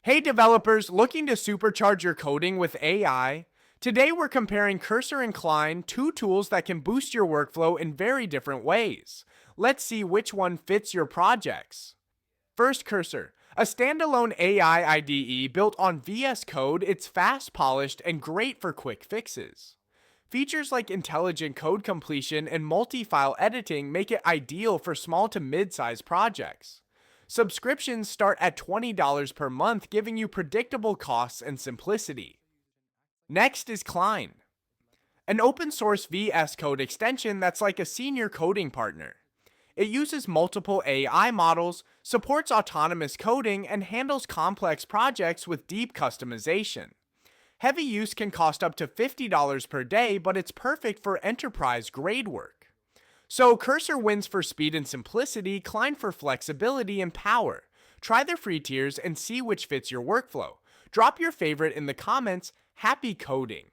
Hey developers looking to supercharge your coding with AI? Today we're comparing Cursor and Cline, two tools that can boost your workflow in very different ways. Let's see which one fits your projects. First, Cursor. A standalone AI IDE built on VS Code, it's fast, polished, and great for quick fixes. Features like intelligent code completion and multi-file editing make it ideal for small to mid-sized projects. Subscriptions start at $20 per month, giving you predictable costs and simplicity. Next is Cline, an open source VS Code extension that's like a senior coding partner. It uses multiple AI models, supports autonomous coding, and handles complex projects with deep customization. Heavy use can cost up to $50 per day, but it's perfect for enterprise grade work. So Cursor wins for speed and simplicity, Cline for flexibility and power. Try the free tiers and see which fits your workflow. Drop your favorite in the comments. Happy coding!